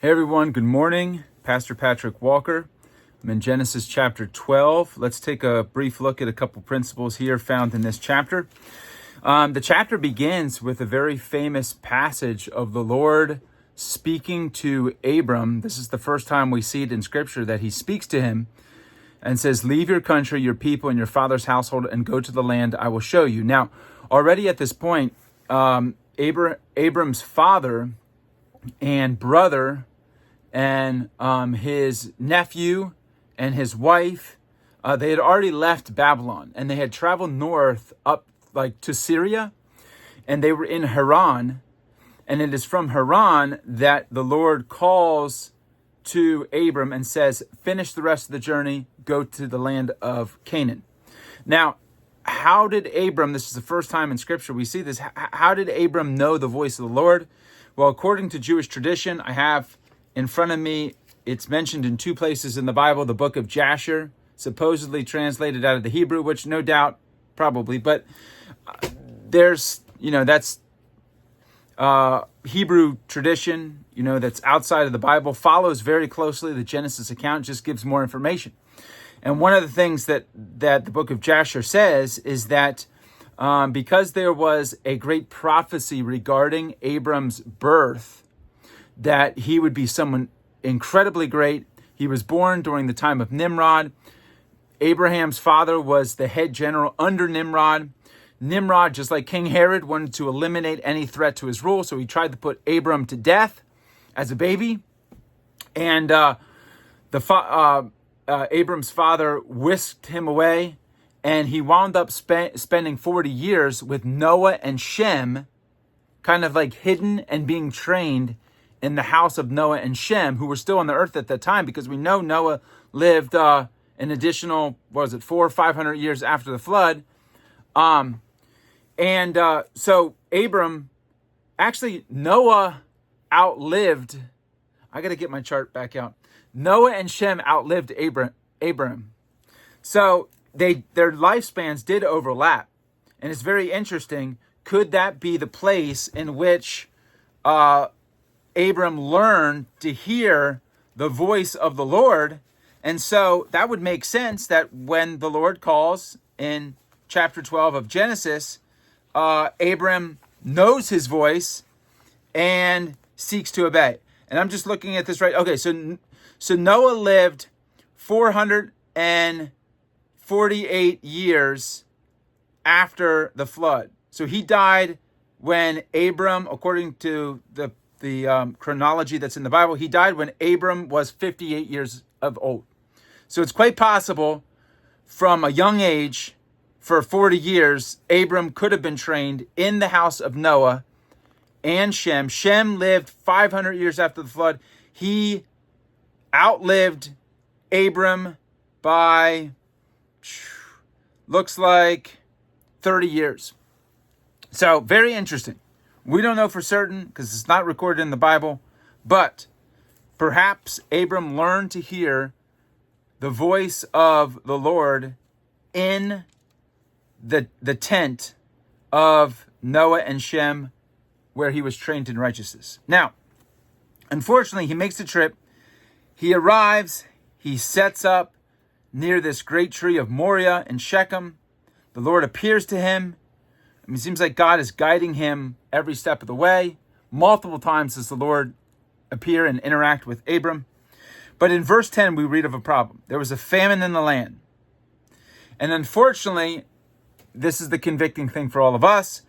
Hey everyone, good morning. Pastor Patrick Walker. I'm in Genesis chapter 12. Let's take a brief look at a couple principles here found in this chapter. The chapter begins with a very famous passage of the Lord speaking to Abram. This is the first time we see it in Scripture that he speaks to him and says, "Leave your country, your people, and your father's household, and go to the land I will show you." Now, already at this point, Abram's father and brother and his nephew and his wife, they had already left Babylon, and they had traveled north up to Syria, and they were in Haran. And it is from Haran that the Lord calls to Abram and says, finish the rest of the journey, go to the land of Canaan. Now, how did Abram, this is the first time in Scripture we see this, how did Abram know the voice of the Lord? Well, according to Jewish tradition, I have in front of me, it's mentioned in two places in the Bible, the book of Jasher, supposedly translated out of the Hebrew, which no doubt, probably, but there's, that's Hebrew tradition, that's outside of the Bible, follows very closely the Genesis account, just gives more information. And one of the things that the book of Jasher says is that because there was a great prophecy regarding Abram's birth, that he would be someone incredibly great. He was born during the time of Nimrod. Abraham's father was the head general under Nimrod. Nimrod, just like King Herod, wanted to eliminate any threat to his rule, so he tried to put Abram to death as a baby. And Abram's father whisked him away, and he wound up spending 40 years with Noah and Shem, kind of like hidden and being trained in the house of Noah and Shem, who were still on the earth at that time, because we know Noah lived an additional, 400 or 500 years after the flood. So Abram, actually Noah outlived, I got to get my chart back out. Noah and Shem outlived Abram. So their lifespans did overlap. And it's very interesting. Could that be the place in which Abram learned to hear the voice of the Lord? And so that would make sense that when the Lord calls in chapter 12 of Genesis, Abram knows his voice and seeks to obey. And I'm just looking at this right. Okay, so Noah lived 448 years after the flood. So he died when Abram, according to the chronology that's in the Bible, he died when Abram was 58 years of old. So it's quite possible from a young age, for 40 years, Abram could have been trained in the house of Noah and Shem. Shem lived 500 years after the flood. He outlived Abram by, looks like 30 years. So very interesting. We don't know for certain because it's not recorded in the Bible, but perhaps Abram learned to hear the voice of the Lord in the tent of Noah and Shem, where he was trained in righteousness. Now, unfortunately, he makes the trip. He arrives. He sets up near this great tree of Moriah in Shechem. The Lord appears to him. It seems like God is guiding him every step of the way. Multiple times does the Lord appear and interact with Abram. But in verse 10, we read of a problem. There was a famine in the land. And unfortunately, this is the convicting thing for all of us.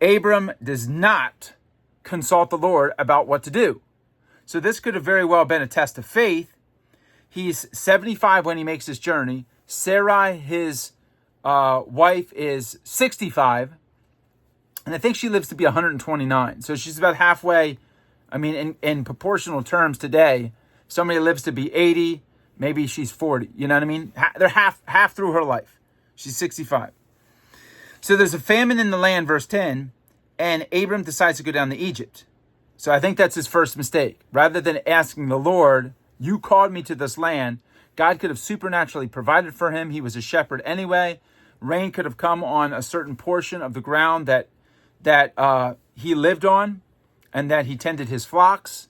Abram does not consult the Lord about what to do. So this could have very well been a test of faith. He's 75 when he makes his journey. Sarai, his wife, is 65. And I think she lives to be 129. So she's about halfway. I mean, in proportional terms today, somebody lives to be 80, maybe she's 40. You know what I mean? They're half through her life. She's 65. So there's a famine in the land, verse 10, and Abram decides to go down to Egypt. So I think that's his first mistake. Rather than asking the Lord, you called me to this land, God could have supernaturally provided for him. He was a shepherd anyway. Rain could have come on a certain portion of the ground that he lived on and that he tended his flocks.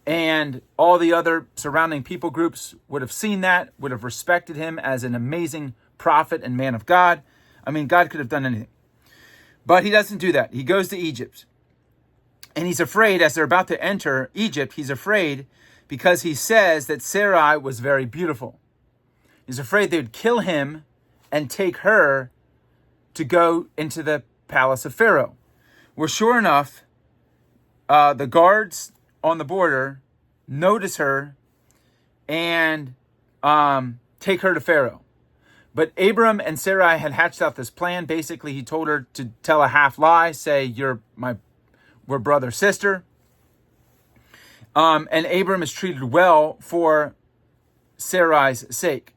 And all the other surrounding people groups would have seen that, would have respected him as an amazing prophet and man of God. I mean, God could have done anything. But he doesn't do that. He goes to Egypt. And he's afraid, as they're about to enter Egypt, he's afraid because he says that Sarai was very beautiful. He's afraid they would kill him and take her to go into the palace of Pharaoh. Well, sure enough, the guards on the border notice her and take her to Pharaoh. But Abram and Sarai had hatched out this plan. Basically, he told her to tell a half lie, say, we're brother, sister. And Abram is treated well for Sarai's sake.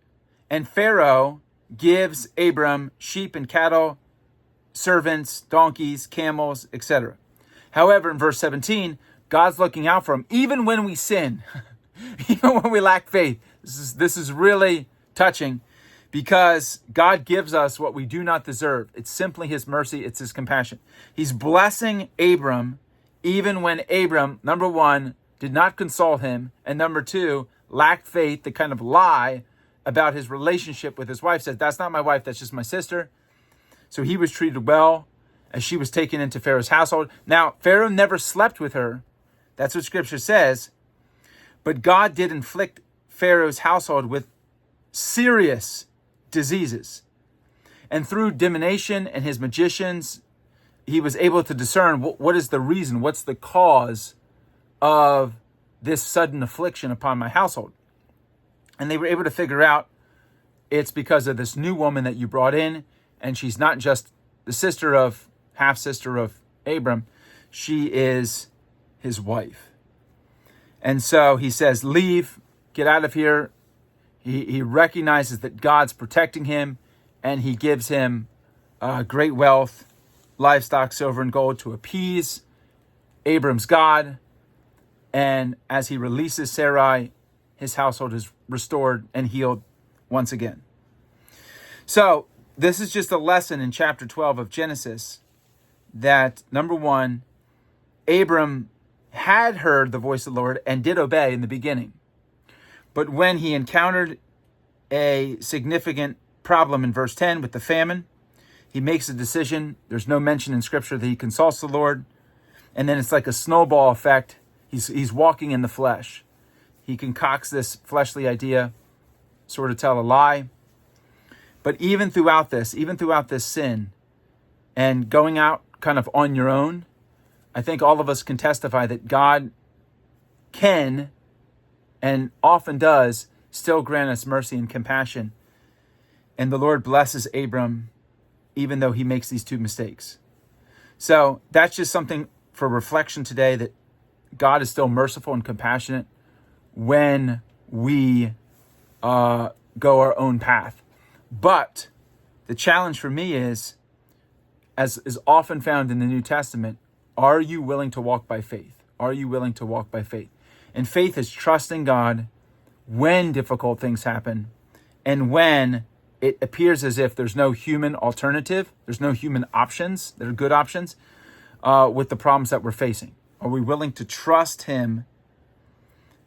And Pharaoh gives Abram sheep and cattle, servants, donkeys, camels, etc. However, in verse 17, God's looking out for him, even when we sin, even when we lack faith. This is really touching, because God gives us what we do not deserve. It's simply his mercy. It's his compassion. He's blessing Abram, even when Abram, number one, did not consult him, and number two, lacked faith, the kind of lie about his relationship with his wife. Said, that's not my wife, that's just my sister. So he was treated well as she was taken into Pharaoh's household. Now, Pharaoh never slept with her. That's what scripture says. But God did inflict Pharaoh's household with serious diseases. And through divination and his magicians, he was able to discern what is the reason, what's the cause of this sudden affliction upon my household. And they were able to figure out it's because of this new woman that you brought in, and she's not just the half-sister of Abram, she is his wife. And so he says, leave, get out of here. He recognizes that God's protecting him, and he gives him great wealth, livestock, silver, and gold to appease Abram's God. And as he releases Sarai, his household is restored and healed once again. So this is just a lesson in chapter 12 of Genesis that, number one, Abram had heard the voice of the Lord and did obey in the beginning. But when he encountered a significant problem in verse 10 with the famine, he makes a decision. There's no mention in scripture that he consults the Lord. And then it's like a snowball effect. He's walking in the flesh. He concocts this fleshly idea, sort of tell a lie. But even throughout this sin and going out kind of on your own, I think all of us can testify that God can and often does still grant us mercy and compassion. And the Lord blesses Abram even though he makes these two mistakes. So that's just something for reflection today, that God is still merciful and compassionate when we go our own path. But the challenge for me is, as is often found in the New Testament, are you willing to walk by faith? Are you willing to walk by faith? And faith is trusting God when difficult things happen and when it appears as if there's no human alternative, there's no human options that are good options with the problems that we're facing. Are we willing to trust him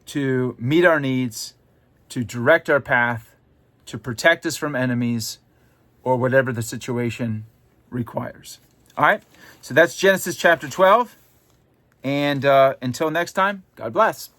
to meet our needs, to direct our path, to protect us from enemies, or whatever the situation requires? All right, so that's Genesis chapter 12. And until next time, God bless.